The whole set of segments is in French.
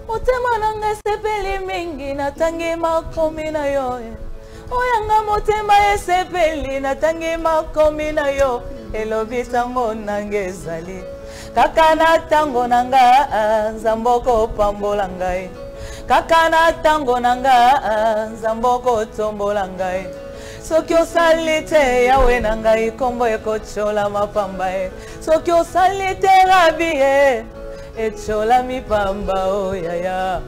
Motema nanga sepeli mingi natangi makomi na yo. Oyanga motema esepeli natangi makomi na yo. Elobi tango nanga ezali. Kaka na tango nanga nzamboko pambola ngai. Kaka na tango nanga nzamboko tombola ngai. Soki osali te yawe na ngai kombo ekochola mapamba e. Soki osali te rabi e echola mipamba o yaya.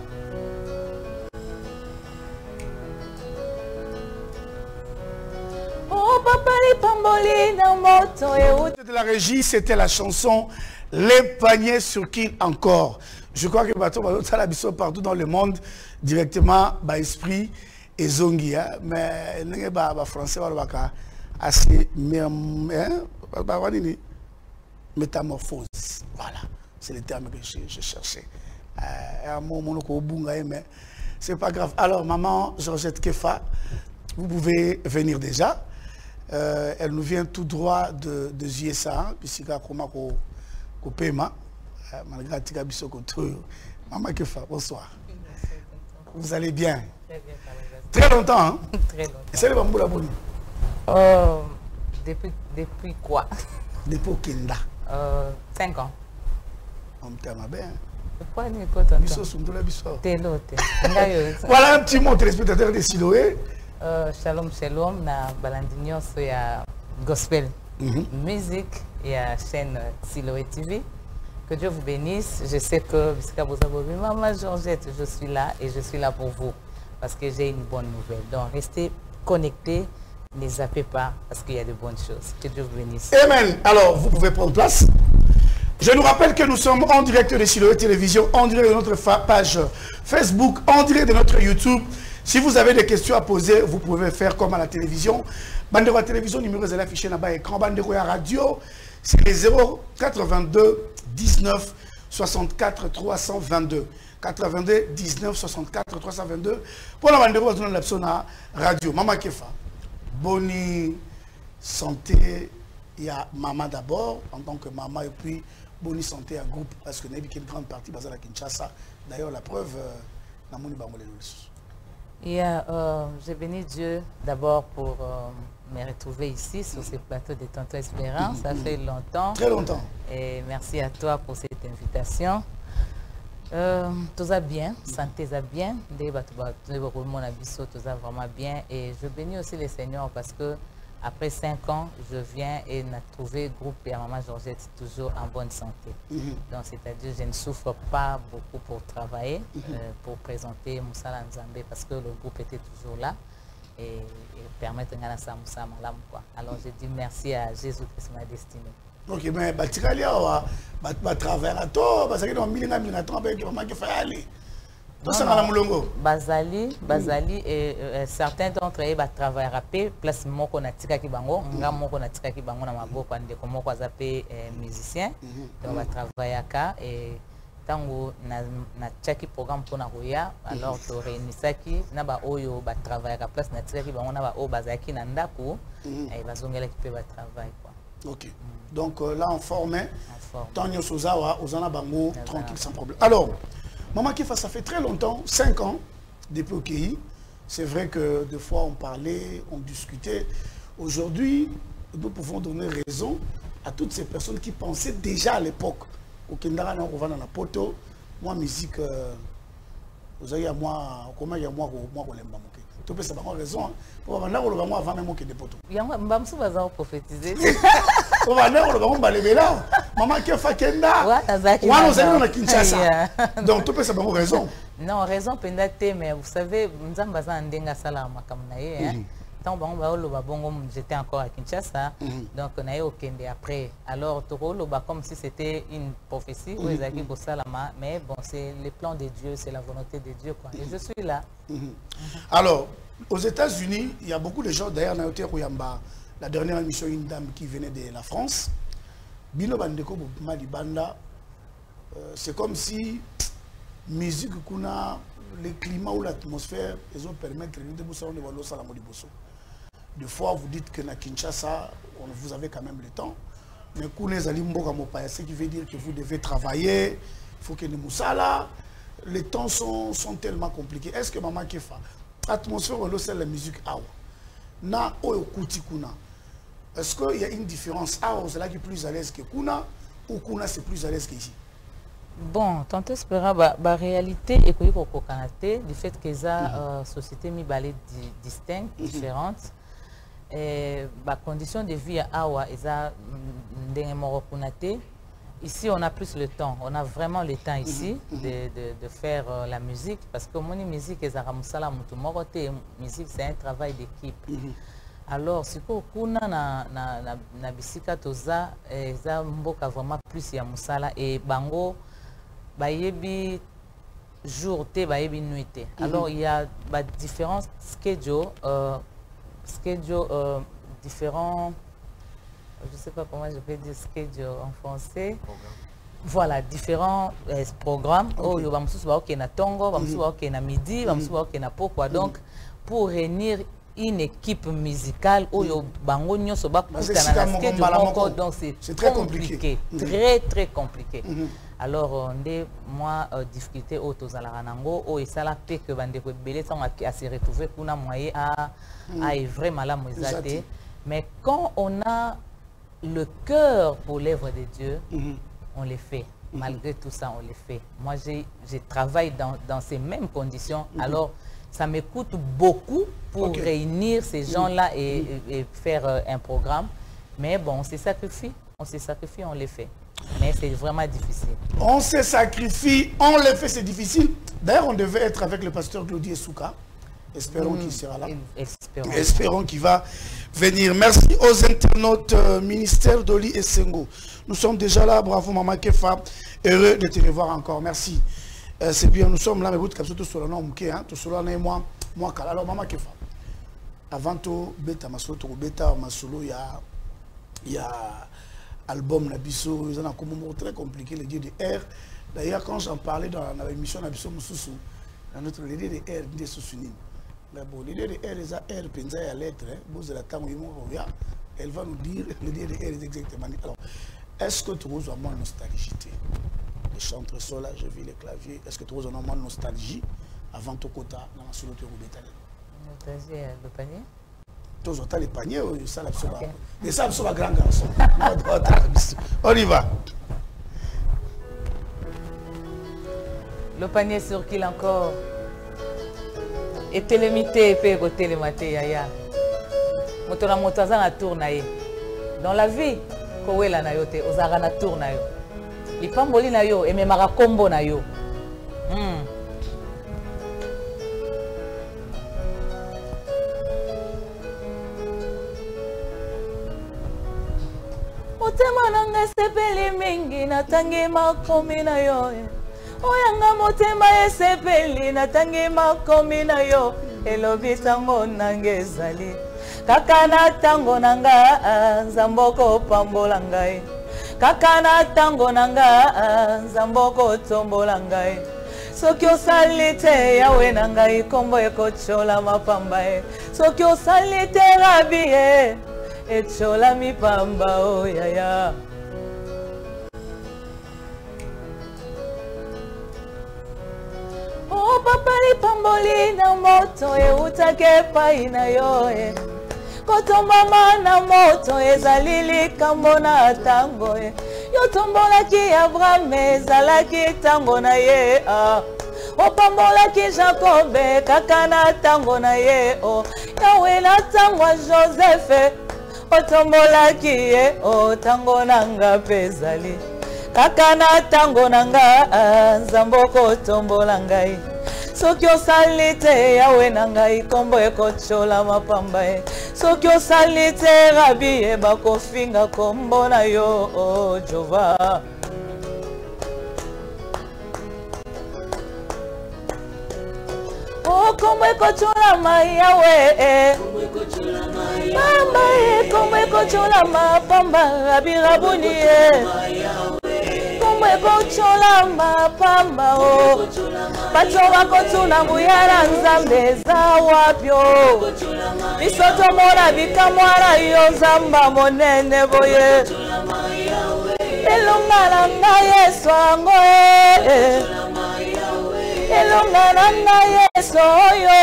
Oh papa li pamboli na moto e. De la régie, c'était la chanson Les paniers sur qui encore. Je crois que bateau partout dans le monde directement par esprit et zongi, mais les français assez métamorphose. Voilà, c'est le terme que je cherchais. Mais c'est pas grave. Alors maman Georgette Kefa, vous pouvez venir déjà. Elle nous vient tout droit de USA, puisque Paiement. Malgré Maman Kefa, bonsoir. Vous allez bien? Très longtemps, hein? Très longtemps. C'est le bambou la bonne. Depuis quoi? Depuis Kenda. 5 ans. On t'aime bien. Pourquoi n'est pas tant? Voilà un petit mot téléspectateur de Siloé. Shalom, shalom, na balandinyo so ya gospel, musique et à chaîne Siloé TV. Que Dieu vous bénisse. Je sais que Maman Georgette, je suis là et je suis là pour vous parce que j'ai une bonne nouvelle. Donc restez connectés, ne zappez pas parce qu'il y a de bonnes choses. Que Dieu vous bénisse. Amen. Alors vous pouvez prendre place. Je nous rappelle que nous sommes en direct de Siloé Télévision, en direct de notre page Facebook, en direct de notre YouTube. Si vous avez des questions à poser, vous pouvez faire comme à la télévision. Bandero à télévision, numéro est affiché là-bas, écran. Bandero à radio, c'est les 082 19 64 322. 82 19 64 322. Pour la Bandero, on a l'option à radio. Maman Kefa, bonne santé, il y a maman d'abord, en tant que maman, et puis bonne santé à groupe, parce que nous avons une grande partie basée à Kinshasa. D'ailleurs, la preuve, j'ai béni Dieu d'abord pour me retrouver ici sur ce plateau de Tonton Espérance. Ça fait longtemps. Très longtemps. Et merci à toi pour cette invitation. Tout va bien, santé va bien. Tout va vraiment bien. Et je bénis aussi le Seigneur parce que après 5 ans, je viens et n'a trouvé groupe et à Maman Georgette toujours en bonne santé. Donc, c'est-à-dire, je ne souffre pas beaucoup pour travailler, pour présenter Moussa Nzambé parce que le groupe était toujours là et permettre à ça Moussa Malam. Alors, je dis merci à Jésus Christ, ma destinée. Ok, mais Batikalia va travailler à toi parce que dans 1030 avec Maman qui fait aller. Bazali et certains d'entre eux travaillent à paix, place moko na tika ki bango, nga moko na tika ki bango na maboko ande ko moko azape musicien, donc va travailler à ka et tango na chaki programme pour na roya, alors to réunisaki na ba oyo ba travailler à place na tika ki bango na ba o bazaki na ndako et bazongela ki peut va travailler quoi. OK. Donc là en forme, Tanyo Sozawa Ozana bango tranquille sans problème. Alors Maman Kefa, ça fait très longtemps, 5 ans, depuis au Kéi. C'est vrai que des fois on parlait, on discutait. Aujourd'hui, nous pouvons donner raison à toutes ces personnes qui pensaient déjà à l'époque. Au Kendara, on va dans la poto. Moi, musique, vous avez à moi, comment il y a moi, on l'aime pas. Tu peux savoir raison. Pour avoir on avant même que des poteaux. Il y a un prophétiser. On va là. Maman Kefa Kenda. On a Kinshasa. Donc tu peux savoir raison. Non, raison pendate, mais vous savez, nous avons besoin d'un salama comme naïe. Tant j'étais encore à Kinshasa, donc on a eu au Kende après. Alors comme si c'était une prophétie, mais bon, c'est le plan de Dieu, c'est la volonté de Dieu quoi. Et je suis là. Alors, aux États-Unis, il y a beaucoup de gens, d'ailleurs, la dernière émission, une dame qui venait de la France, Bino Bandeko Malibanda, c'est comme si musique kuna le climat ou l'atmosphère, ils ont permis de des fois, vous dites que na Kinshasa, vous avez quand même le temps. Mais ce qui veut dire que vous devez travailler, il faut que nous moussala. les temps sont tellement compliqués. Est-ce que Maman Kefa, atmosphère ou c'est la musique awa na oyo kuti kuna? Est-ce qu'il y a une différence? Awa c'est là qui est plus à l'aise que kuna ou kuna c'est plus à l'aise qu'ici? Bon, tant espérant la réalité est que du fait que la société mi balé distincte, différente, la condition de vie à Awa est ici on a plus le temps, on a vraiment le temps ici de faire la musique parce que mon musique est musique c'est un travail d'équipe. Alors si kuna na bisika toza eza mboka vraiment plus ya musala et bango bayebi jour te bayebi nuit te. Alors il y a différents schedules différents, je ne sais pas comment je peux dire schedule en français. Voilà, différents programmes. Oh, il y a na tongo, na midi, na pokwa. Donc pour réunir une équipe musicale, donc c'est très compliqué, très compliqué. Alors moi difficulté auto zalango et ça la fait que bande ko belé ça à se retrouver pour na moyen à vraiment la moisate. Mais quand on a le cœur pour l'œuvre de Dieu, on les fait. Malgré tout ça, on les fait. Moi, je travaille dans ces mêmes conditions. Alors, ça me coûte beaucoup pour réunir ces gens-là et faire un programme. Mais bon, on se sacrifie, on les fait. Mais c'est vraiment difficile. On se sacrifie, on le fait, c'est difficile. D'ailleurs, on devait être avec le pasteur Claudie Souka. Espérons qu'il sera là. Espérons qu'il va venir. Merci aux internautes ministère d'Oli et Sengo. Nous sommes déjà là. Bravo Maman Kefa. Heureux de te revoir encore. Merci. C'est bien, nous sommes là. Mais vous tout sur le nom, tout sur le nom, moi. Alors Maman Kefa. Avant tout, bêta masolo, bêta masolo, il y a album Nabiso, ils ont un moment très compliqué, le dieu de R. D'ailleurs, quand j'en parlais dans l'émission Nabiso Moussoussou, dans notre le dieu de R, il est sous-unis. Mais bon, l'idée de R, c'est R, pensa à lettre, elle va nous dire l'idée de R est exactement. Alors, est-ce que tu as moins nostalgie? Les chantres sont là, je vis les claviers. Est-ce que tu as moins nostalgie avant ton quota dans la solo de Roubétal? Nostalgie, le panier? Tu as les paniers, ça l'absorbe. Et ça absorbe un grand garçon. On y va. Le panier sur qui encore? Et télémité peut côté le matin yaya. Motora motaza na tour na ye. Dans la vie, ko wela na yo te ozara na tour na yo. Lipamboli na yo ememaka kombo na yo. Motema nanga sepeli mingi natangi makomi na yo. Oyanga motema esepeli natangi makomi na yo elobi tango nange ezali kaka na tango nanga nzamboko pambola ngai kaka na tango nanga nzamboko tombola ngai soki osali te yawe na ngai kombo ekochola mapamba e soki osali te rabi e echola mipamba o yaya. Oh papa lipamboli na moto eutake pai na yo e kotombama na moto ezali likambo na tango e yo tombolaki Abraham ezalaki tango na ye opambolaki Jacobe kaka na tango na ye yawe na tango ya Joseph otombolaki ye tango nanga mpe ezali kaka na tango nanga nzamboko tombola ngai soki osali te yawe na ngai kombo ekochola mapamba e soki osali te rabi e bakofinga kombo na yo Jehova. Kombo ekocholama yawe pamba e kombo ekocholama pamba rabi rabuni e kombo ekocholama pamba o bato bakotuna muyala nzambe eza wapyo biso tomona bikamwana yo nzamba monene boye elonga na ngai Yesu ango Longa nanga Yesu yo.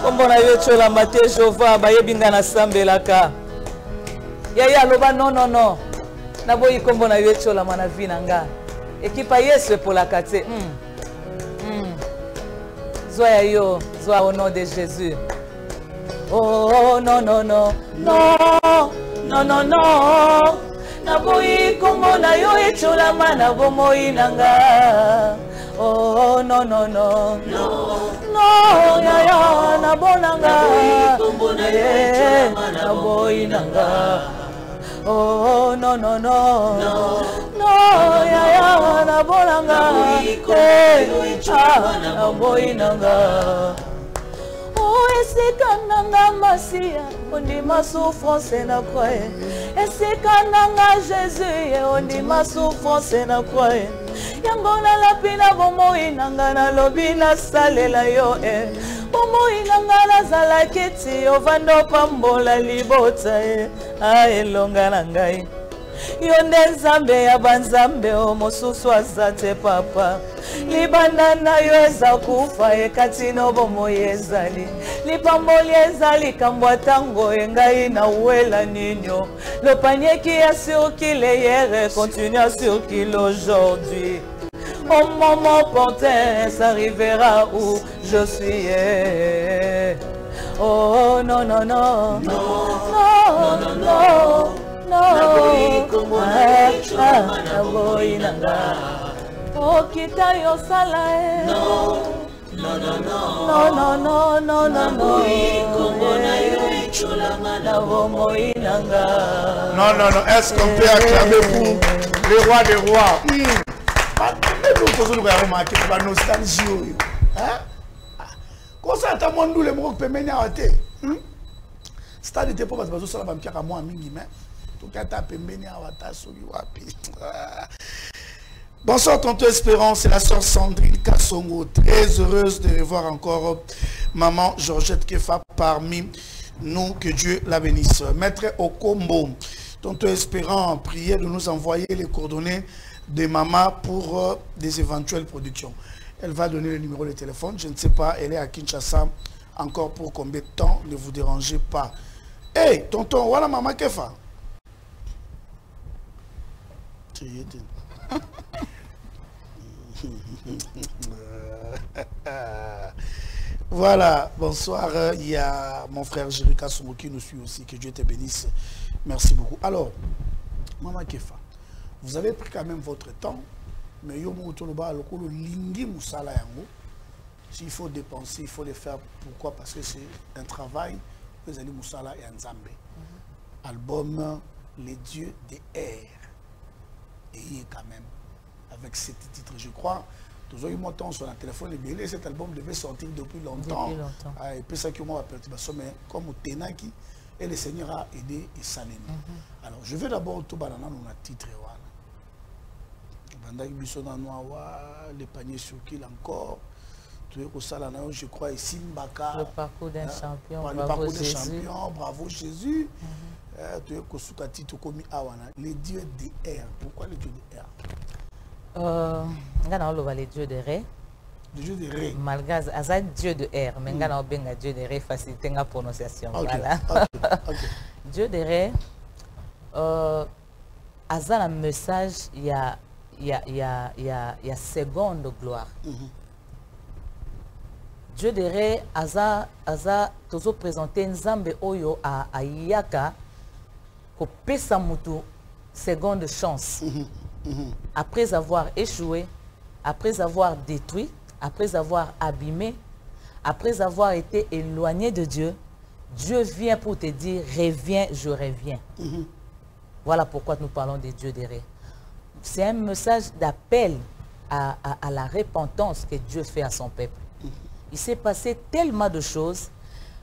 Kombona yo chola mate Jova bayebinga na sambelaka. Yaya loba non. Naboyi kombona yo chola mana vinanga. Ekipa Yesu epolaka te. Zoya yo, zoya au nom de Jésus. Oh non. Naboyi kombona yo echola mana bomoi nanga. Oh non. No, ya nabonanga. Naboyi nanga. Oh non. No, ya nabonanga. Naboyi nanga. Oh, esika nanga Masia, on dit ma souffrance na croix. Esika nanga Jésus, on dit ma souffrance na croix. Yangona la pina bomoi nanga na lobi na salela yo bomoi nanga na zala kiti ovando pambola libota elonga na ngai. Yonde nzambe ya banzambe o mosusu azate papa. Libanda na yo eza kufa ekati no bomoi ezali. Lipamboli ezali kambwa tango engai na uela ninyo. Le panier qui a circulé hier continue à circuler aujourd'hui. Au moment opportun, ça arrivera où je suis. Oh non. Naboyi nanga. Oh kita yo sala no. Non, est-ce qu'on peut acclamer pour le roi des rois? Mais nous faisons remarquer la nostalgie. Quand ça t'a mondou le mot peut mener à thé. C'est-à-dire que pour que ça va me faire à moi mingi mais tout cas t'as peut mener à ta soli wapi. Bonsoir tonton Espérance et la sœur Sandrine Kassongo. Très heureuse de revoir encore maman Georgette Kefa parmi nous. Que Dieu la bénisse. Maître Okombo, tonton Espérance, priez de nous envoyer les coordonnées de maman pour des éventuelles productions. Elle va donner le numéro de téléphone. Je ne sais pas, elle est à Kinshasa encore pour combien de temps. Ne vous dérangez pas. Hey, tonton, voilà maman Kefa. Voilà, bonsoir. Il y a mon frère Jérika Songo qui nous suit aussi. Que Dieu te bénisse. Merci beaucoup. Alors, maman Kefa, vous avez pris quand même votre temps, mais s'il faut dépenser, il faut le faire. Pourquoi? Parce que c'est un travail. Vous allez Moussala et Nzambe. Album Les Dieux des Airs. Et quand même, avec ce titre, je crois, tous les montants sur le téléphone, cet album devait sortir depuis longtemps. Et puis ça qui m'a perturbation, mais comme au Tenaki, et le Seigneur a aidé et salué. Alors, je vais d'abord tout banana dans le titre. Les paniers sur qui encore. Je crois ici Mbaka. Le parcours d'un champion. Le parcours d'un champion. Bravo Jésus. Les dieux des airs. Pourquoi les dieux des airs? Les dieux des ré. Les dieux des ré. Malgré ça, dieu de air. Mais on a bien dieu des ré facilité la prononciation. Voilà. Dieu des ré. Un message, il y a seconde gloire. Dieu de ré, aza tozo présenter Nzambe oyo a yaka ko pesa mutu seconde chance. Après avoir échoué, après avoir détruit, après avoir abîmé, après avoir été éloigné de Dieu, Dieu vient pour te dire reviens, je reviens. Voilà pourquoi nous parlons des dieux de ré. C'est un message d'appel à la repentance que Dieu fait à son peuple. Il s'est passé tellement de choses,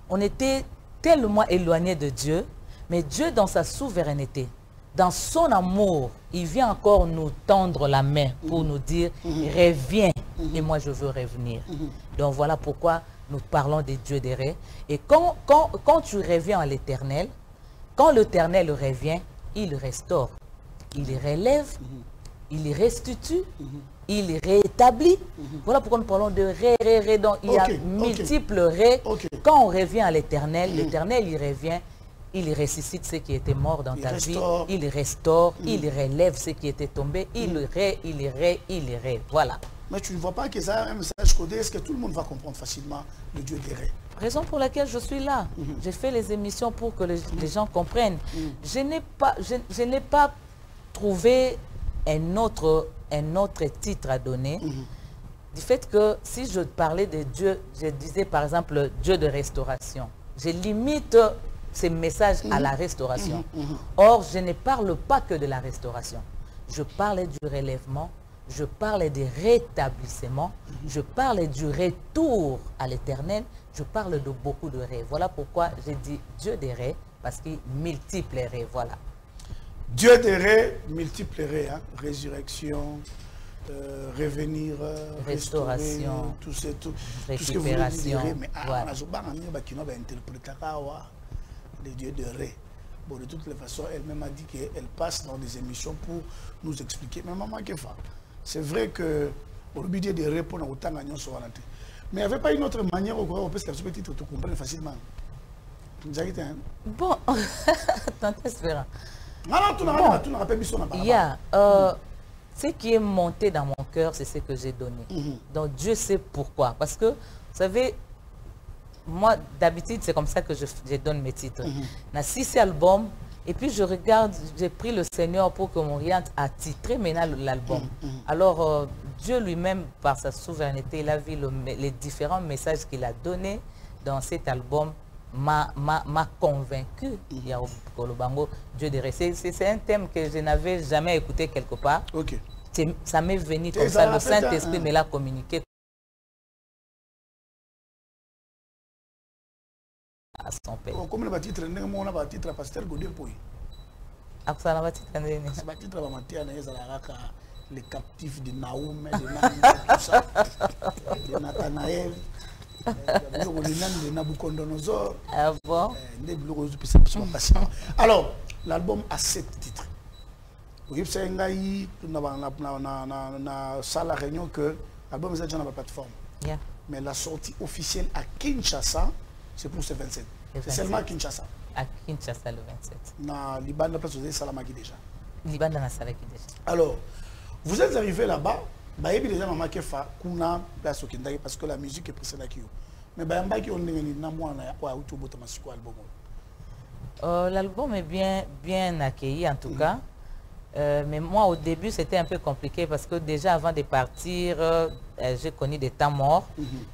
on était tellement éloignés de Dieu, mais Dieu dans sa souveraineté, dans son amour, il vient encore nous tendre la main pour nous dire reviens et moi je veux revenir. Donc voilà pourquoi nous parlons des dieux des ré. Et quand tu reviens à l'Éternel, quand l'Éternel revient, il restaure, il relève, il restitue, il rétablit. Voilà pourquoi nous parlons de ré. Donc il y a multiples ré. Quand on revient à l'Éternel, l'Éternel il revient, il ressuscite ce qui était mort dans ta vie, il restaure, il relève ce qui était tombé, il ré. Voilà. Mais tu ne vois pas que ça a un message codé, est-ce que tout le monde va comprendre facilement le Dieu des ré? Raison pour laquelle je suis là. J'ai fait les émissions pour que les gens comprennent. Je n'ai pas trouvé un autre titre à donner. Du fait que si je parlais de Dieu, je disais par exemple Dieu de restauration. Je limite ces messages à la restauration. Or, je ne parle pas que de la restauration. Je parle du relèvement, je parle du rétablissement, je parle du retour à l'Éternel, je parle de beaucoup de rêves. Voilà pourquoi j'ai dit Dieu des rêves, parce qu'il multiplie les rêves. Voilà. Dieu des rêves, multiples rêves, hein? Résurrection, revenir, restauration, tout ce que vous récupération. Mais les dieux de rêves. Bon, de toutes les façons, elle-même a dit qu'elle passe dans des émissions pour nous expliquer. Mais maman, c'est vrai que au budget des rêves pour autant gagner sur la tête. Mais il n'y avait pas une autre manière où on peut se faire tu comprends facilement. Bon, tant espérant. Ce qui est monté dans mon cœur, c'est ce que j'ai donné. Donc Dieu sait pourquoi. Parce que, vous savez, moi, d'habitude, c'est comme ça que je donne mes titres. Dans 6 albums, et puis je regarde, j'ai pris le Seigneur pour que m'oriente à titrer maintenant l'album. Alors, Dieu lui-même, par sa souveraineté, il a vu les différents messages qu'il a donnés dans cet album, m'a convaincu. C'est un thème que je n'avais jamais écouté quelque part. Ça m'est venu comme ça, le Saint-Esprit me l'a communiqué. À son père. Comme le titre, on a titre pasteur Godé Poy. Les captifs de Naoum, de Nathanaël, de Nabucodonosor. Ah bon? Alors, l'album a 7 titres. Vous savez, na salle réunion que l'album est déjà dans la plateforme. Mais la sortie officielle à Kinshasa, c'est pour ce 27. C'est seulement à Kinshasa. À Kinshasa le 27. Na Liban, la place où vous êtes Salamaki déjà. Liban dans la Salamaki déjà. Alors, vous êtes arrivé là-bas, bah il y a déjà maman qui fait kuna place au Kindaki parce que la musique est précédente qui. Mais bah il y a qui on est venu na moi na quoi autour de masiko album. L'album est bien accueilli en tout cas. Mais moi, au début, c'était un peu compliqué parce que déjà, avant de partir, j'ai connu des temps morts.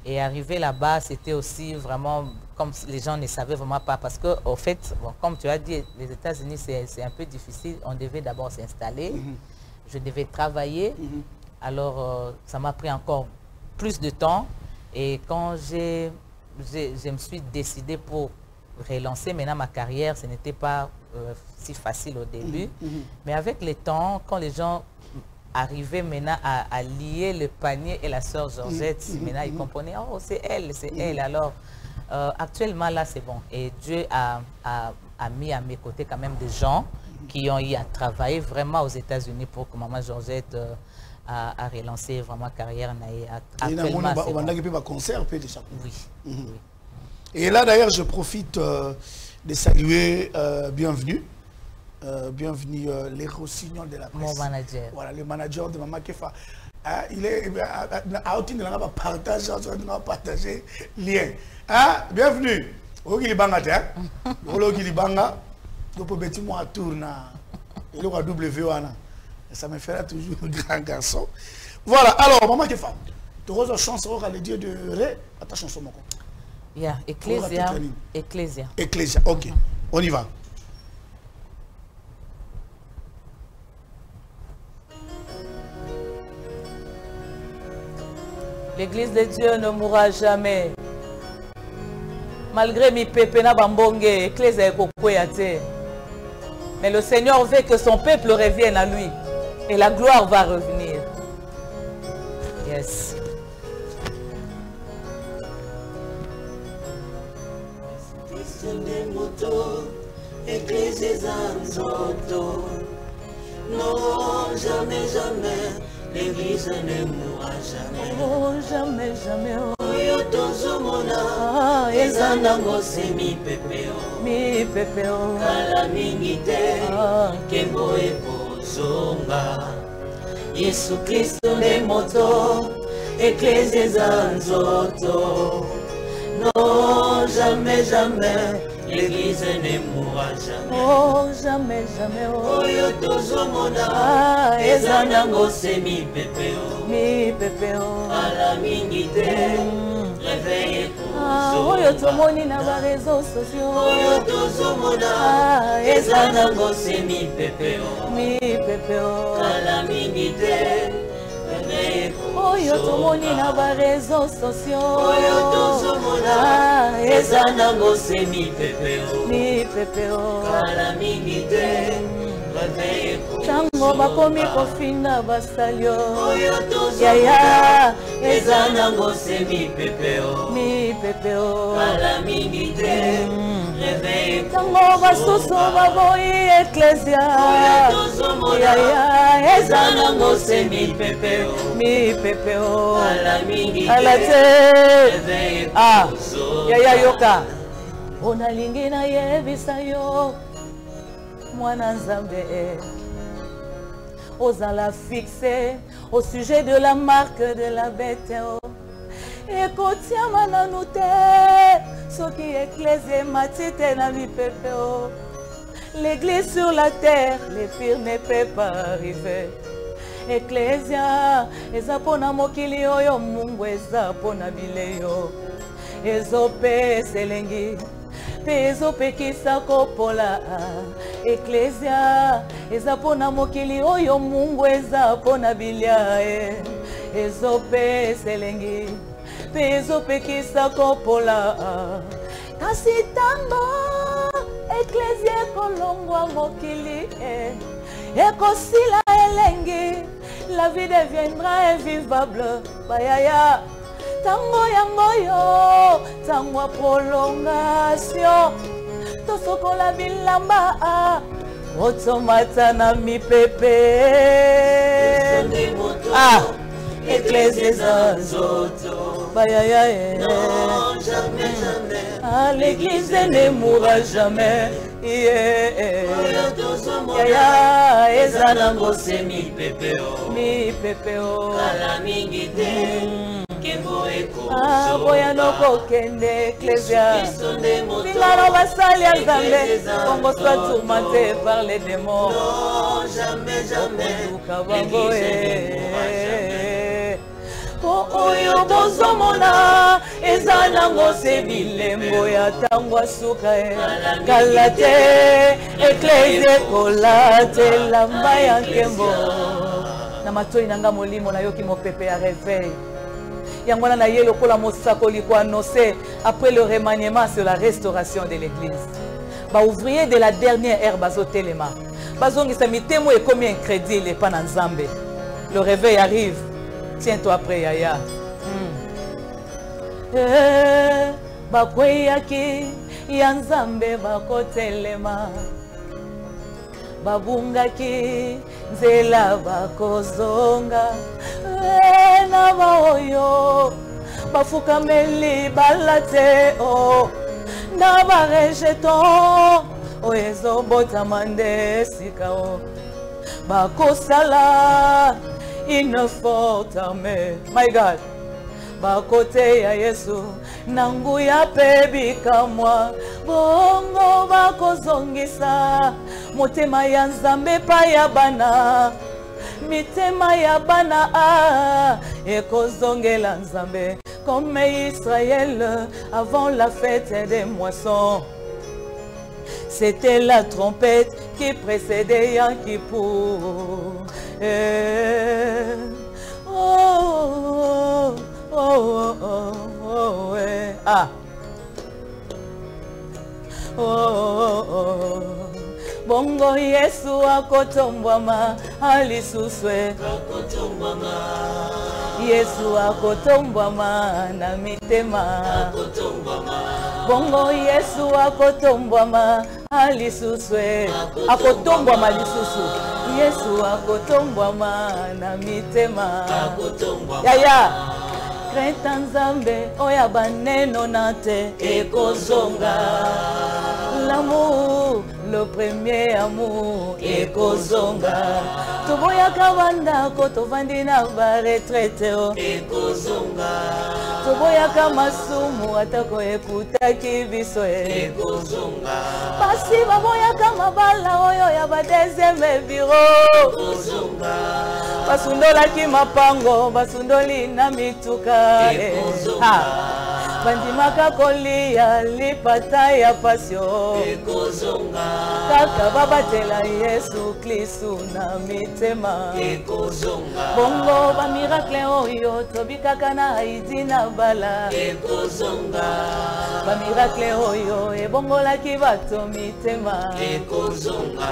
Et arriver là-bas, c'était aussi vraiment comme si les gens ne savaient vraiment pas. Parce que, au fait, bon, comme tu as dit, les États-Unis, c'est un peu difficile. On devait d'abord s'installer. Je devais travailler. Alors, ça m'a pris encore plus de temps. Et quand je me suis décidé pour relancer maintenant ma carrière, ce n'était pas si facile au début. Mais avec le temps, quand les gens arrivaient maintenant à lier le panier et la sœur Georgette, maintenant ils comprenaient, oh c'est elle. Alors actuellement là c'est bon. Et Dieu a mis à mes côtés quand même des gens qui ont eu à travailler vraiment aux États-Unis pour que maman Georgette a relancé vraiment carrière. Actuellement c'est bon. Oui. Et là d'ailleurs je profite de saluer bienvenue les Rossignol de la presse. Mon manager. Voilà, le manager de Maman Kefa. Il est à partager lien. Bienvenue. Ogili Banga Tia. Ogili Banga. Donc pour petit moi tourne. Il aura W1. Ça me fera toujours un grand garçon. Voilà, alors Maman Kefa. Tu as une chance à le Dieu de Ré. À ta chanson mon compte. Yeah, Ecclésia. Ecclésia, ok. On y va. L'église de Dieu ne mourra jamais. Malgré mi pépé na bambonge, Ecclésia ekokweyate. Mais le Seigneur veut que son peuple revienne à lui. Et la gloire va revenir. Yes. Non, jamais, jamais, l'église ne mourra jamais. Oh, jamais, jamais. Oyo tozomona, eza nango se mi pepeo. Mi pepeo. Kala mingi te, kembo ekozonga. Yesu Kristo ne moto, Ecclésia eza nzoto. Non, jamais, jamais, l'église ne mourra jamais. Oh, jamais, jamais. Oyo tozomona, eza nango se mi pepeo. Mi pepeo. Kala mingi te, réveille ekozonga. Oyo tomoni na ba réseaux sociaux. Oyo tozomona, eza nango se mi pepeo. Mi pepeo. Kala mingi te, réveille ekozonga. Oyo tomoni na ba réseaux sociaux. Oyo tozomona, eza nango se mi pepeo. Mi pepeo. Kala mingi te, réveille ekozonga. Tango bakomi kofinga basalio. Oyo Yaya, tozomona, eza nango se mi pepeo. mi pepeo. Kala mingi te, réveille Tango basusu baboyi Ecclésia. Oyo tozomona, Yaya, eza nango se mi pepeo. mi pepeo. Kala mingi Ala te, te. réveille Ah, ekozonga. Yaya yoka. Onalingi na yebisa yo. Mwana Nzambe. Ozala fixé au sujet de la marque de la bête. Et kotiama na nute. Soki Ecclésia matite na mi pepeo. L'église sur la terre, les pires ne peut pas arriver. Ecclésia, eza pona mokili oyo Mungu eza pona bileyo. Ezope selengi, pe ezopekisa kopola. Ecclésia, eza pona mokili oyo Mungu eza pona bilia. Ezope selengi, pe ezopekisa kopola. Kasi tango Ecclésia kolongwa mokili ekosila elengi, la vie deviendra invivable. Bayaya tango yango yo, tango prolongation, tosokola bilamba otomata na mipepe. Ecclésia eza nzoto. Bayaya Non, jamais, jamais. l'église ne mourra jamais. Oyo tozomona, Yaya, eza nango se mi pepeo. mi pepeo. Kala mingi te, kembo ekozonga. Boya no kokende Ecclésia. Kristo ne moto, Bingaro basali ya Nzambe. Ecclésia Kongo soit nzoto. tourmenté par les démons. Non, jamais, jamais, Luka l'église bango ne mourra jamais. Oyo bozomona eza nango se bilembo ya tango suka kala te Ecclésia kola te lamba ya nkembo na matoi nanga molimo nayoki mopepe ya réveil yango wana na ye lokola mosakoli ko annoncer après le remaniement sur la restauration de l'église. Ba ouvrier de la dernière ère bazotelema bazongisa mitemo ekomi incrédule epa na Nzambe. Le réveil arrive. Tiens-toi prêt, Yaya. Bakweyaki ya Nzambe bakotelema. Babungaki nzela bakozonga. Na baoyo bafukameli balate o. Na barejeton o ezobotama nde sika o. Bakosala une forte armée. My God. Bakote ya Yesu nangu ya pebi kamwa bongo bakozongisa motema ya Nzambe pa ya bana mitema ya bana ekozongela Nzambe comme Israël avant la fête des moissons. C'était la trompette qui précédait Yom Kippour. Bongo Yesu akotombwama alisuswe. Yesu akotombwama na mitema. Bongo Yesu akotombwama alisuswe. Akotombwama lisusu Yesu akotombwama na mitema yaya kreta nzambe oya baneno na te ekozonga l'amour le premier amour ekozonga toboyaka bandako tovandi na baretraite ekozonga toboyaka masumu atako ekutaki biso ekozonga pasi baboyaka mabala oyo ya badezeme biro ekozonga basundolaki mapango basundoli na mituka bandimaka kolia lipata ya pasio ekozonga kaka babatela Yesu Kristu na mitema ekozonga bongo ba miracle oyo tobikaka na Haiti na bala ekozonga ba miracle oyo ebongolaki bato mitema ekozonga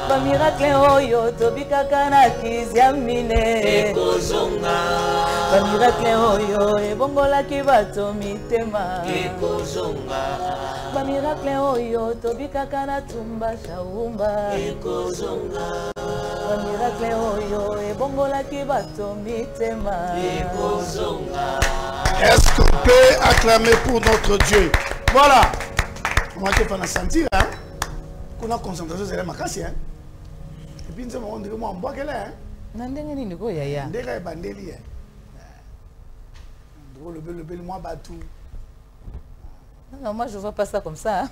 ba miracle oyo tobikaka na Kiziamine ekozonga ba miracle oyo ebongolaki bato mitema ekozonga ba miracle oyo tobikaka na Tumba Shaumba ekozonga ba miracle oyo ebongolaki bato mitema ekozonga. Est-ce qu'on peut acclamer pour notre Dieu? Voilà. Comment tu vas sentir, hein? Qu'on a concentration, c'est la makasi, hein? Et puis, nous avons dit que moi, on boit qu'elle est, hein? Nandenge ni niko yaya. Ndega bandeli, hein? Le bel moi batou. Non, moi je vois pas ça comme ça.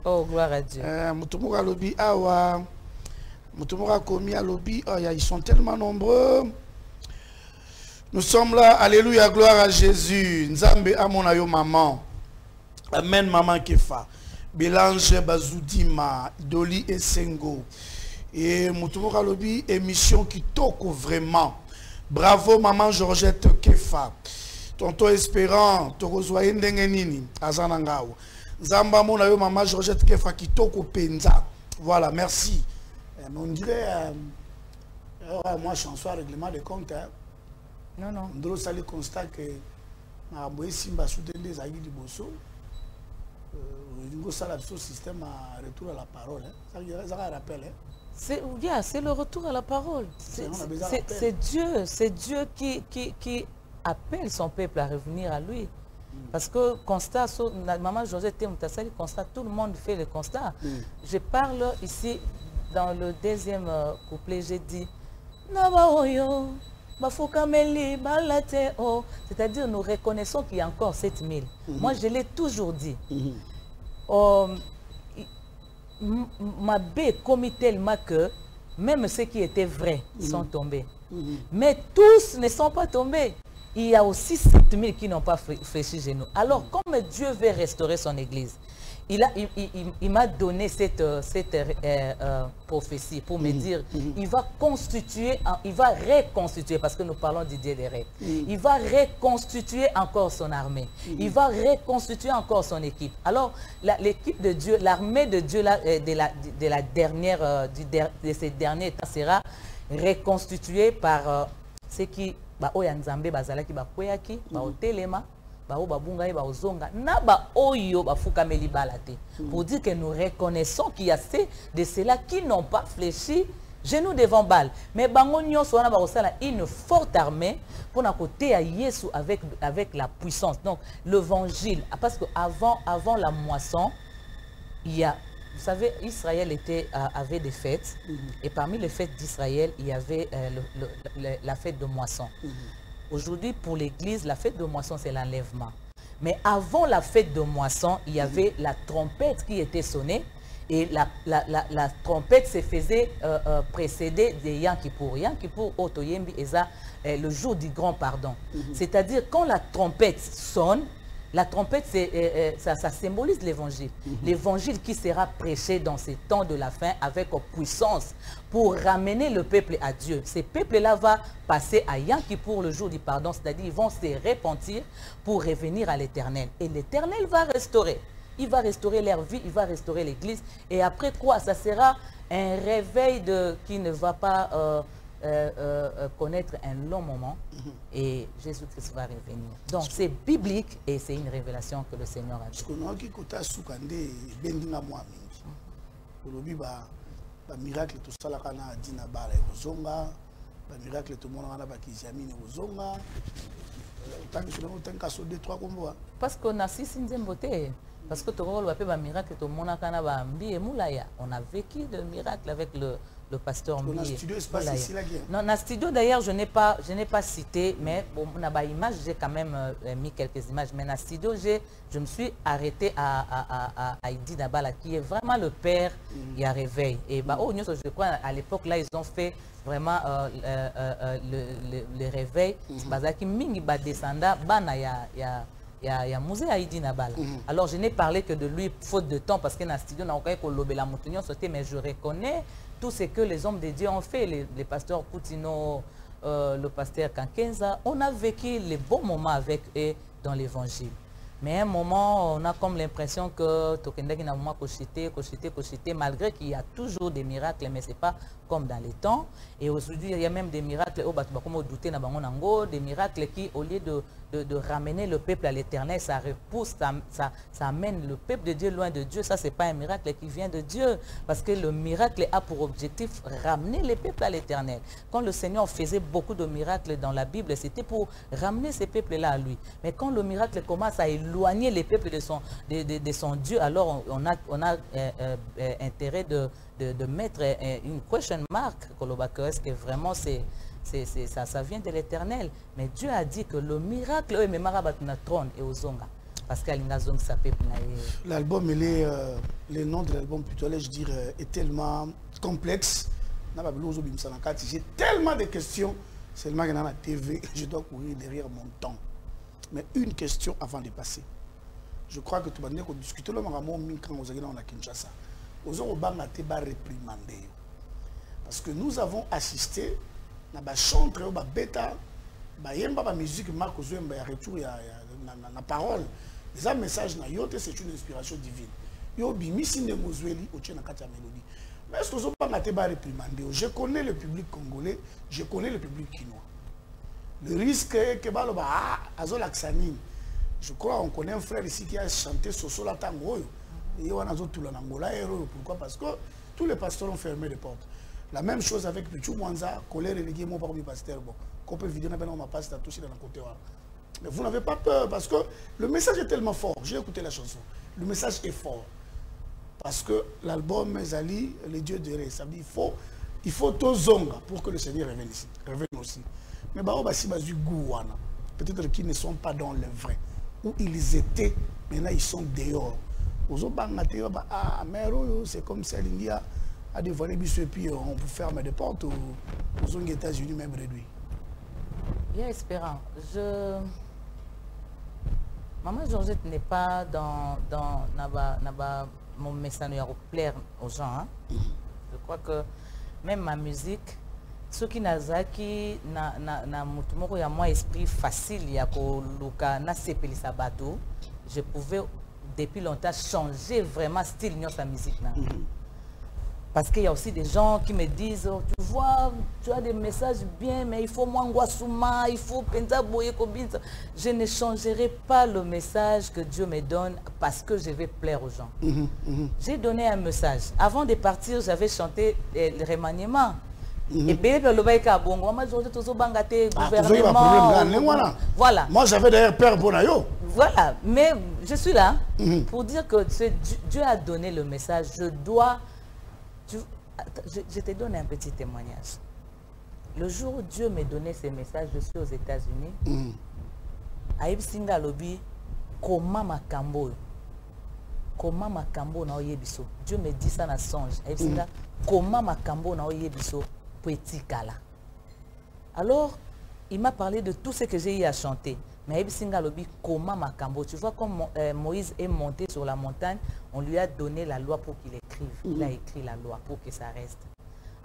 Oh, gloire à Dieu. Ils sont tellement nombreux. Nous sommes là. Alléluia, gloire à Jésus. Nzambe amonayo maman. Amen, maman Kefa. Bélange Bazoudima, Doli et Sengo. Et Moutoumora Lobi, émission qui toque vraiment. Bravo, maman Georgette Kefa. Tonton Espérant, Torozoye Ndengenini, Azanangao. Zamba Monayo, maman Georgette Kefa qui toque au Penza. Voilà, merci. On dirait, moi, chanson à règlement des comptes. Non, non. On doit saluer constat que Aboye Simba soutient des aïeux du Bosso. Ça, le système à retour à la parole. Ça rappelle. C'est le retour à la parole. C'est Dieu qui appelle son peuple à revenir à lui. Parce que constat, maman Josette Moutassali constat, tout le monde fait le constat. Je parle ici dans le deuxième couplet, j'ai dit c'est-à-dire nous reconnaissons qu'il y a encore 7000. Moi je l'ai toujours dit. Ma baie commis tellement que même ceux qui étaient vrais sont tombés. Mais tous ne sont pas tombés. Il y a aussi 7000 qui n'ont pas fléchi chez nous. Alors, comme Dieu veut restaurer son église, il m'a donné cette prophétie pour me dire il va constituer, il va reconstituer, parce que nous parlons du Dieu des rêves. Il va reconstituer encore son armée. Il va reconstituer encore son équipe. Alors, l'équipe de Dieu, l'armée de Dieu de ces derniers temps sera reconstituée par ceux qui Oyanzambe bazalaki bakweyaki baotelema babunga baozonga na oyo bafukameli balate pour dire que nous reconnaissons qu'il y a de ceux-là qui n'ont pas fléchi genoux devant Baal, mais bango nyonso wana bakosala une forte armée pour na côté à Yesu avec la puissance. Donc l'évangile, parce que avant la moisson, il y a, vous savez, Israël avait des fêtes, et parmi les fêtes d'Israël, il y avait la fête de moisson. Aujourd'hui, pour l'Église, la fête de moisson, c'est l'enlèvement. Mais avant la fête de moisson, il y avait la trompette qui était sonnée, et la trompette se faisait précéder des Yom Kippour. Yom Kippour, Otoyembi, Eza, le jour du grand pardon. C'est-à-dire, quand la trompette sonne, la trompette, ça symbolise l'évangile. L'évangile qui sera prêché dans ces temps de la fin avec puissance pour ramener le peuple à Dieu. Ce peuple-là va passer à Yom Kippour le jour du pardon, c'est-à-dire ils vont se repentir pour revenir à l'Éternel. Et l'Éternel va restaurer. Il va restaurer leur vie, il va restaurer l'Église. Et après quoi, ça sera un réveil qui ne va pas connaître un long moment et Jésus-Christ va revenir. Donc c'est biblique et c'est une révélation que le Seigneur a dit. Miracle tout ça là kana dina bala kozonga ba miracle tout monde na ba kizamine kozonga tant que je n'ai pas sur 2-3 combats parce qu'on a six nzembote parce que tout le monde miracle tout monde kana ba mbi moulaya on a vécu le miracle avec le pasteur Mbi. Dans studio espace ici là qui non dans studio d'ailleurs je n'ai pas cité mais bon on a ba image j'ai quand même mis quelques images mais dans studio je me suis arrêté à Aïdi Nabala qui est vraiment le père il y a réveil et bah oh je crois à l'époque là ils ont fait vraiment le réveil bazaki mingi ba descenda bana ya musée Aïdi Nabala. Alors je n'ai parlé que de lui faute de temps parce que dans le studio n'a aucun kolobela mutunyo sauté mais je reconnais tout ce que les hommes de Dieu ont fait, les pasteurs Poutino, le pasteur Kankenza, on a vécu les bons moments avec eux dans l'évangile. Mais à un moment, on a comme l'impression que Tokendaki n'a pas cochité, malgré qu'il y a toujours des miracles, mais ce n'est pas comme dans les temps. Et aujourd'hui, il y a même des miracles, des miracles qui, au lieu de ramener le peuple à l'éternel, ça repousse, ça amène le peuple de Dieu loin de Dieu. Ça, ce n'est pas un miracle qui vient de Dieu. Parce que le miracle a pour objectif ramener le peuple à l'éternel. Quand le Seigneur faisait beaucoup de miracles dans la Bible, c'était pour ramener ces peuples-là à lui. Mais quand le miracle commence à éloigner les peuples de son Dieu, alors on a intérêt de mettre une question mark, est-ce que vraiment ça vient de l'éternel. Mais Dieu a dit que le miracle, trône et aux onga. Parce l'album, le nom de l'album, plutôt, je dirais, est tellement complexe. J'ai tellement de questions, seulement que dans la TV, je dois courir derrière mon temps. Mais une question avant de passer. Je crois que tu vas discuter le moment quand vous allez dans la Kinshasa. Vous allez réprimander. Parce que nous avons assisté à la chantre, à la bêta, à la musique, à retour à la parole. Les messages, c'est une inspiration divine. Mais est-ce que vous allez réprimander? Je connais le public congolais, je connais le public quinois. Le risque est que je crois qu'on connaît un frère ici qui a chanté Soso la Tango. Et on a tout l'Angola. Pourquoi? Parce que tous les pasteurs ont fermé les portes. La même chose avec Pichou Mwanza, colère relégué mon parmi pasteur. Bon, qu'on peut vidéo, on m'a pas touché dans le côté. Mais vous n'avez pas peur parce que le message est tellement fort. J'ai écouté la chanson. Le message est fort. Parce que l'album Zali, les dieux de Ré, ça dit il faut tout zonga pour que le Seigneur revienne ici. Revienne aussi. Mais peut-être qu'ils ne sont pas dans le vrai. Où ils étaient, maintenant ils sont dehors. C'est comme ça, l'India a dévoilé et puis on peut fermer des portes aux États-Unis même réduits. Bien espérant. Maman Georgette n'est pas dans mon message à plaire aux gens. Hein? Je crois que même ma musique, ceux qui nazaki na mutumoko ya moi esprit facile ya ko luka na sepeli sabato, je pouvais depuis longtemps changer vraiment style de sa musique là. Parce qu'il y a aussi des gens qui me disent oh, tu vois, tu as des messages bien mais il faut Mwangwasuma, il faut Penza Boye Kobinza. Je ne changerai pas le message que Dieu me donne parce que je vais plaire aux gens. J'ai donné un message. Avant de partir, j'avais chanté le remaniement. Et bien, le baïka bongo, moi je gouvernement. Voilà. Moi j'avais d'ailleurs peur pour Nayo. Voilà, mais je suis là pour dire que Dieu a donné le message. Je te donne un petit témoignage. Le jour où Dieu m'a donné ces messages, je suis aux États-Unis. Aïb Singa Lobi, comment ma cambo na oyebiso. Dieu me dit ça dans songe. Aïb Singa, comment ma cambo na oyebiso petit kala. Alors, il m'a parlé de tout ce que j'ai eu à chanter. Mais Aïb Singa Lobi, comment ma cambo. Tu vois, comme Moïse est monté sur la montagne, on lui a donné la loi pour qu'il écrive. Il a écrit la loi pour que ça reste.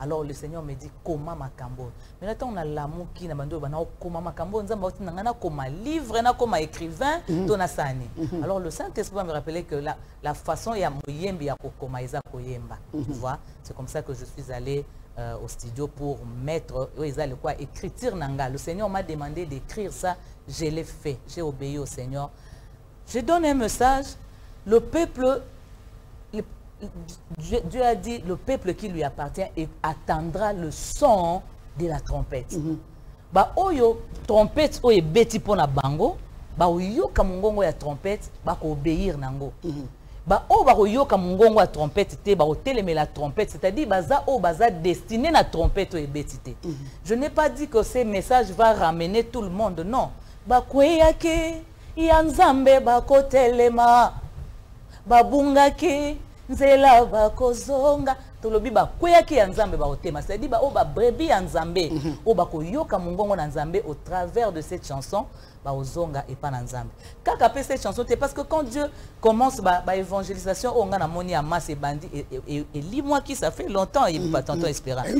Alors le Seigneur me dit comment makambo. Mais là on a l'amour qui na bando bana comment makambo nzamba oti ngana comme livre na comme écrivain tona sani. Alors le Saint-Esprit va me rappeler que la façon ya moyembi ya kokoma eza koyemba. Tu vois, c'est comme ça que je suis allé au studio pour mettre écriture nanga. Le Seigneur m'a demandé d'écrire ça, je l'ai fait. J'ai obéi au Seigneur. Je donne un message, le peuple Dieu a dit, le peuple qui lui appartient attendra le son de la trompette. Ba oyo trompette oyo beti pona bango, ba oyo kamungongo ya trompette ba ko obéir nango. Ba o ba oyo kamungongo ya trompette te ba oteleme la trompette, c'est-à-dire baza o baza destiné na trompette oyo beti te. Je n'ai pas dit que ce message va ramener tout le monde, non. Ba kweyake ya nzambe ba kotelema. Ba bungaki nzela bakozonga tolobi ba kweyaki ya nzambe ba otema, c'est-à-dire ba o ba brebi ya nzambe o ba koyoka mungongo na nzambe au travers de cette chanson ba ozonga et pas na nzambe. Kaka pe cette chanson, c'est parce que quand Dieu commence ba évangélisation on a moni à masse et bandi et lis-moi qui ça fait longtemps il pas tant espérant. Et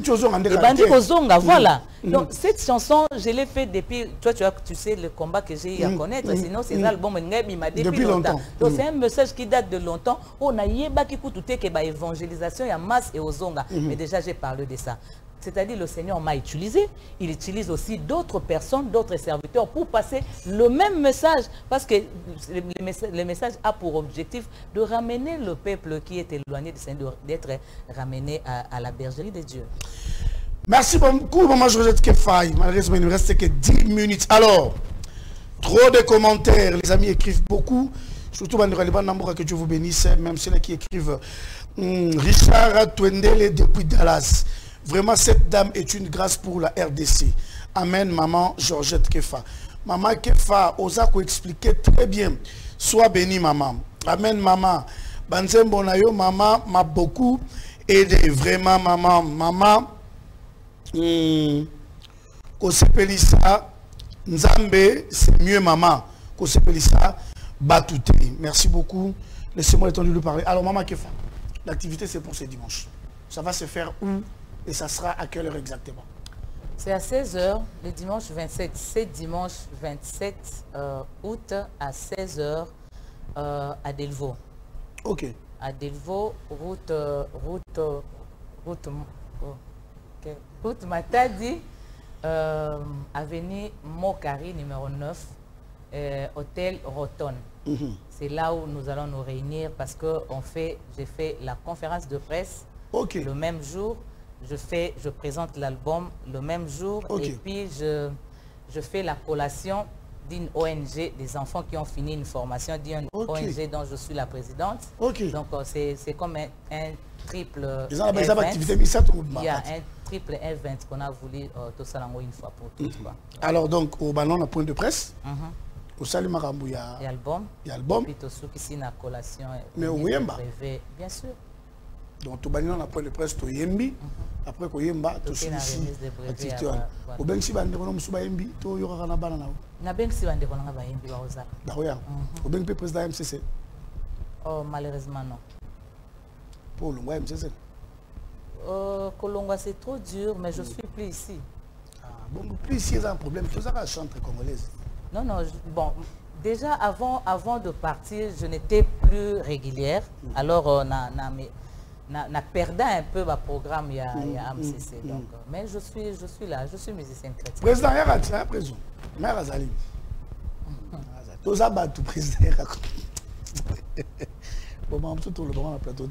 bandi kozonga voilà. Donc cette chanson je l'ai fait depuis toi tu sais le combat que j'ai eu à connaître, sinon ces albums ngebi m'a depuis longtemps. Donc c'est un message qui date de longtemps. On a yeba ki kututé que ba évangélisation ya masse et ozonga. Mais déjà j'ai parlé de ça. C'est-à-dire le Seigneur m'a utilisé, il utilise aussi d'autres personnes, d'autres serviteurs pour passer le même message. Parce que le message a pour objectif de ramener le peuple qui est éloigné du Seigneur, d'être ramené à la bergerie de Dieu. Merci beaucoup, Maman Georgette Kefaye. Malheureusement, il ne reste que 10 minutes. Alors, trop de commentaires, les amis écrivent beaucoup. Surtout, que Dieu vous bénisse, même ceux qui écrivent. Richard Twendele depuis Dallas. Vraiment, cette dame est une grâce pour la RDC. Amen, maman Georgette Kefa. Maman Kefa, Osako expliquer très bien. Sois bénie, maman. Amen, maman. Banzem Bonayo, maman m'a beaucoup aidé. Vraiment, maman. Maman, Kosepelisa, Nzambe, c'est mieux, maman. Kosepelisa, Batouté. Merci beaucoup. Laissez-moi le temps de lui parler. Alors, maman Kefa, l'activité, c'est pour ce dimanche. Ça va se faire où? Et ça sera à quelle heure exactement? C'est à 16h, le dimanche 27. C'est dimanche 27 août à 16h à Delvaux. Ok. À Delvaux, route Matadi, avenue Mokari, numéro 9, hôtel Roton. C'est là où nous allons nous réunir parce que j'ai fait la conférence de presse le même jour. Je présente l'album le même jour et puis je fais la collation d'une ONG, des enfants qui ont fini une formation d'une ONG dont je suis la présidente. Donc c'est comme un triple event. Il y a un triple event qu'on a voulu tout ça une fois pour toutes. Alors donc au ballon, la point de presse, au salut Marambo, il y a album. Et puis tout ce qui est une collation. Mais au Yemba. Bien sûr. Donc tout ballon, la point de presse, au Yembi. Après au Yemba, tout ce qui est activité. Au Bensi Bande, on a souba Yembi, tout y aura un banana. Na Bensi Bande, on a Yembi à Oza. D'accord. Au Bensi président MCC. Oh, malheureusement non. Pour le MCC. Kolongwa c'est trop dur, mais je suis plus ici. Bon, plus ici, il y a un problème. Tout ça, la chantre congolaise. Non, non, bon, déjà avant de partir, je n'étais plus régulière. Alors, on a perdu un peu le programme, il y a MCC. Donc, mais je suis là, je suis musicien chrétien. Président, il y a un président. Mère Azali. Tout ça, tout président. Bon, je suis tout le droit dans le plateau.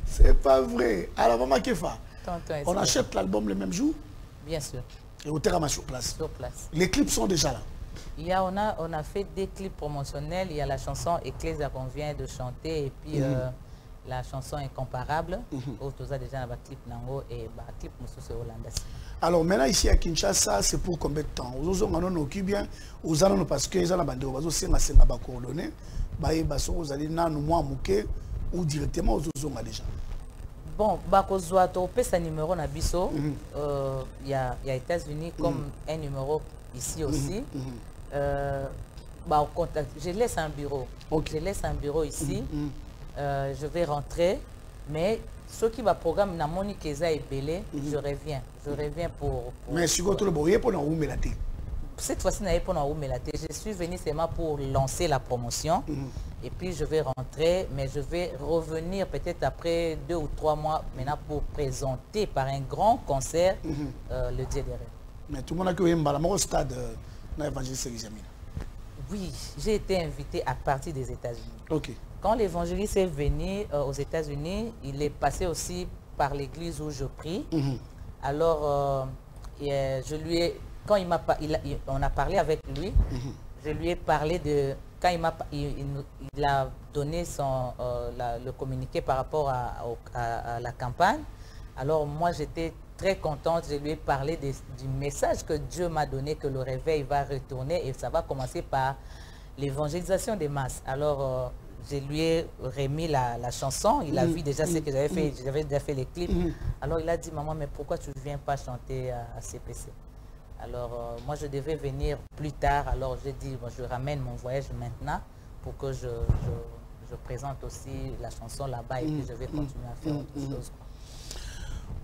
C'est pas vrai. Alors, maman Kefa, on achète l'album le même jour? Bien sûr. Et au terrain sur place? Sur place. Les clips sont déjà là? On a fait des clips promotionnels. Il y a la chanson Ecclesia qu'on vient de chanter et puis la chanson Incomparable. Où déjà un clip Nango et un clip Moussou Hollande. Alors maintenant ici à Kinshasa, c'est pour combien de temps? Aux autres, bien, aux autres parce que les bande aux autres, c'est ma coordonnée. Vous allez nous moi ou directement aux autres déjà. Bon, Bakozoato, on un numéro na biso. Il y a États-Unis comme un numéro ici aussi. Je laisse un bureau. Je laisse un bureau ici. je vais rentrer, mais ce qui va programme na moni keza et belé, je reviens pour mais si vous le voyez pour nous melater. Cette fois-ci, je suis venu seulement pour lancer la promotion. Et puis, je vais rentrer, mais je vais revenir peut-être après 2 ou 3 mois maintenant pour présenter par un grand concert le Dieu des rêves. Mais tout le monde a vu un stade dans l'évangéliste Examine. Oui, j'ai été invité à partir des États-Unis. Ok. Quand l'évangéliste est venu aux États-Unis, il est passé aussi par l'église où je prie. Alors, je lui ai... Quand on a parlé avec lui, je lui ai parlé de... Quand il a donné le communiqué par rapport à la campagne, alors moi j'étais très contente, je lui ai parlé du message que Dieu m'a donné, que le réveil va retourner et ça va commencer par l'évangélisation des masses. Alors je lui ai remis la chanson, il a vu déjà ce que j'avais fait, j'avais déjà fait les clips. Alors il a dit, maman, mais pourquoi tu ne viens pas chanter à CPC? Alors, moi, je devais venir plus tard. Alors, j'ai dit, bon, je ramène mon voyage maintenant pour que je présente aussi la chanson là-bas et puis je vais continuer à faire autre chose.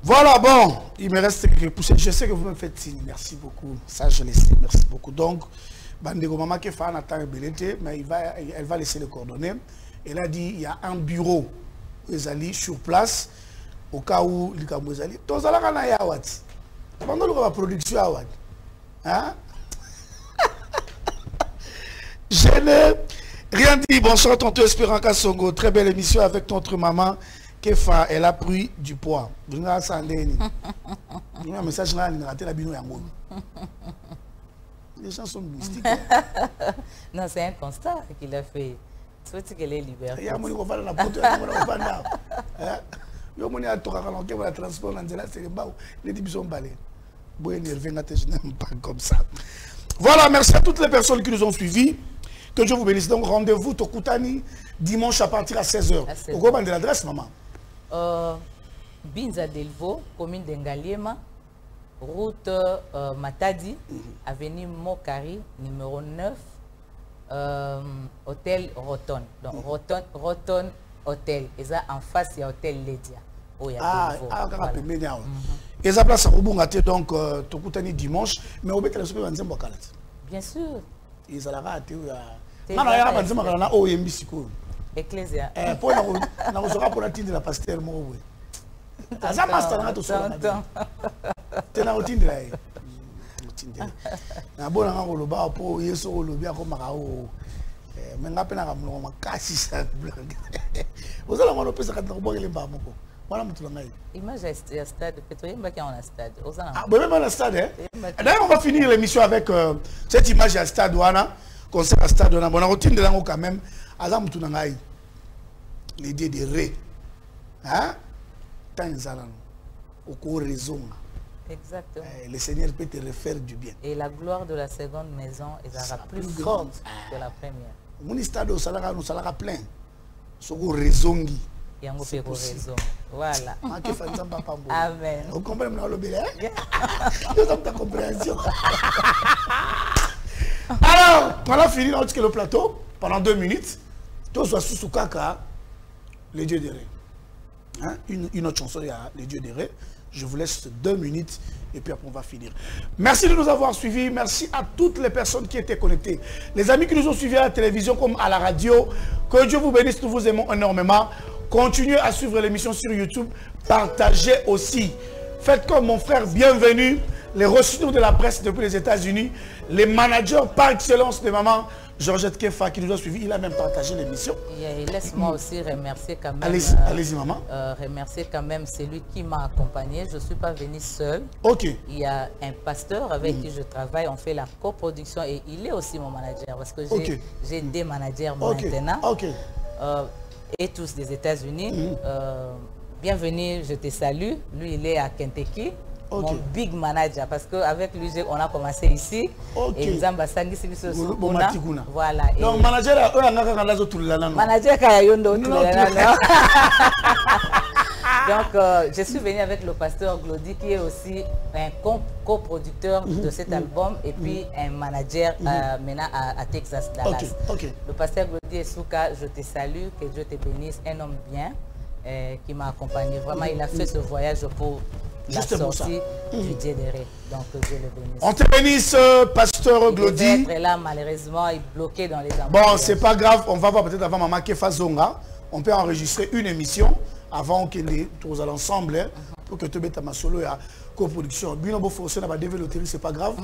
Voilà, bon, il me reste que pousser. Je sais que vous me faites signe. Merci beaucoup. Ça, je le sais. Merci beaucoup. Donc, Bandego Maman qui fait un attente belleté, mais elle va laisser les coordonnées. Elle a dit, il y a un bureau sur place au cas où il y a un bureau. Tous allez à Yawat. Pendant la production Yawat. Hein? Je n'ai rien dit. Bonsoir, tonton Espérant Kassongo. Très belle émission avec notre maman Kefa. Elle a pris du poids. Vous avez un message là, il a raté la bino yango. Les gens sont mystiques. Non, c'est un constat qu'il a fait. Souhaite qu'elle est libérée. Il y a un monde qui va la pote, il y a un monde qui va la il y a un monde qui va la transport, les débits sont balés. Je n'aime pas comme ça. Voilà, merci à toutes les personnes qui nous ont suivis. Que Dieu vous bénisse. Donc, rendez-vous Tokutani dimanche à partir à 16h. Au cours de l'adresse, maman. Binza Delvo, commune d'Engaliema, route Matadi, avenue Mokari, numéro 9, hôtel Roton. Donc, Roton Hôtel. Et ça, en face, il y a hôtel Ledia. Et ça place à Rubungate, donc, Tokutani dimanche, mais au bétal, bien sûr. Et ça l'a raté. Non, il y a un OMB. Ecclésia. Pour la tinte de la pasteur, moi, oui. Ça m'a dit tout ça. Tu n'as aucune de la. Na bona ngolo ba po yeso lo bia ko makao me ngape na kamlo makasi sa blanc ozala ngolo pesa ka tlo bokele ba moko wana mutula ngai image ya stade pétrolier mbaki on a stade ozala même on a stade d'ailleurs on va finir l'émission avec cette image à stade wana concert à stade wana bona routine de lango quand même aza mutuna ngai l'idée de ré hein tanzala au cours raison. Exactement. Le Seigneur peut te refaire du bien. Et la gloire de la seconde maison sera plus grande que la première. Mon stade au salaire nous salaire plein. Soko raisongi. Et on peut raison. Voilà. Amen. Vous comprenez le belé? Nous avons ta compréhension. Alors, on a fini le plateau pendant 2 minutes. Tout soit sous Kaka, les dieux des rêves. Hein? Une autre chanson, il y a les dieux des rêves. Je vous laisse 2 minutes et puis après on va finir. Merci de nous avoir suivis. Merci à toutes les personnes qui étaient connectées. Les amis qui nous ont suivis à la télévision comme à la radio. Que Dieu vous bénisse, nous vous aimons énormément. Continuez à suivre l'émission sur YouTube. Partagez aussi. Faites comme mon frère Bienvenu, les reçus de la presse depuis les États-Unis, les managers par excellence de maman Georgette Kefa qui nous a suivis, il a même partagé l'émission. Laisse-moi aussi remercier quand même. Allez-y, maman. Remercier quand même celui qui m'a accompagné. Je ne suis pas venu seul. Ok. Il y a un pasteur avec qui je travaille. On fait la coproduction et il est aussi mon manager parce que j'ai des managers maintenant. Ok. Et tous des États-Unis. Bienvenue, je te salue. Lui, il est à Kentucky. Mon big manager, parce qu'avec lui, on a commencé ici. Et nous avons voilà. Donc, manager, manager, Donc, je suis venue avec le pasteur Glody, qui est aussi un coproducteur de cet album et puis un manager maintenant à Texas, Dallas. Le pasteur Glody Esouka, je te salue, que Dieu te bénisse, un homme bien qui m'a accompagné. Vraiment, il a fait ce voyage pour la sortie du Diédéré. Donc, Dieu le bénisse. On te bénisse, pasteur Glody. Il devait être là, malheureusement, il est bloqué dans les embouteillages. Bon, c'est pas grave, on va voir peut-être avant Maman Kefa Zonga. On peut enregistrer une émission avant que les tous à l'ensemble pour que tu mettes ma solo et à coproduction. Bien beau forcer na ba développer, c'est pas grave.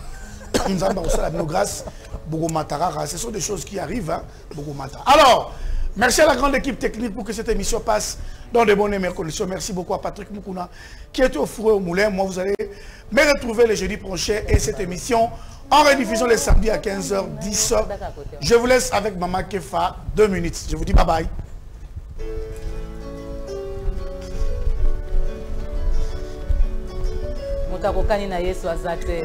Nous avons aussi la grâce beaucoup matara. Ce sont des choses qui arrivent beaucoup matara. Alors, merci à la grande équipe technique pour que cette émission passe dans de bonnes et meilleures conditions. Merci beaucoup à Patrick Moukouna qui est au four et au moulin. Moi, vous allez me retrouver le jeudi prochain et cette émission en rediffusion les samedis à 15h10. Je vous laisse avec Maman Kefa 2 minutes. Je vous dis bye bye. Mutakokani na Yesu azate.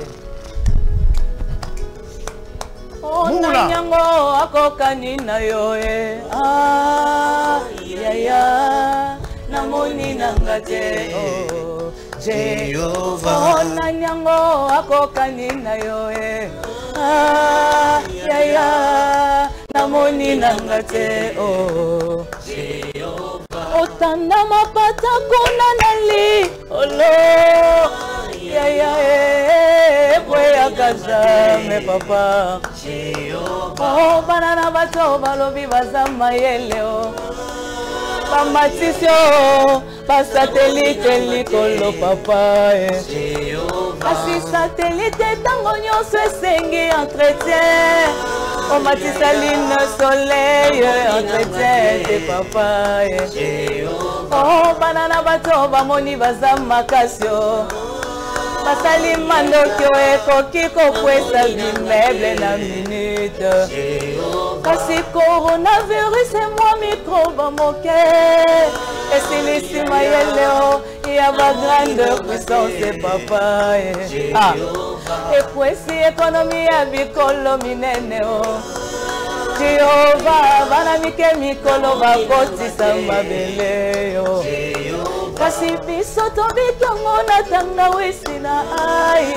Ona nyango akokani na yoe. Ah ya ya namoni nangate oh Jehovah. Ona nyango akokani na yoe. Ah ya ya namoni nangate oh Jehovah. Otanda mapata kuna nali olo. Ya ya boya kaza me papa oh banana bato balobi bazama yeleo bamatisio basatelite likolo papa kasi satelite tango nyonso esengi entretien omatisa lune soleil entretien te papa oh banana bato bamoni bazama kasio Basali mandokyo ekoki kokwesa bimeuble na minute. Kasi coronavirus et moi microbe moke. Et si l'issima yeleo, il y a ma grande puissance papa. Ah. Et puis si économie a bikolo mineneo. Jehovah, banamike mikolo bakotisa mabele yo. Kasi biso tobitongo na tanga wisina ai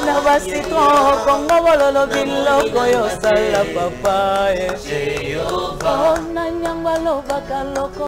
na basitron kongo bololo biloko yo sala papa Jehovah. Oh na nyangwa lo bakaloko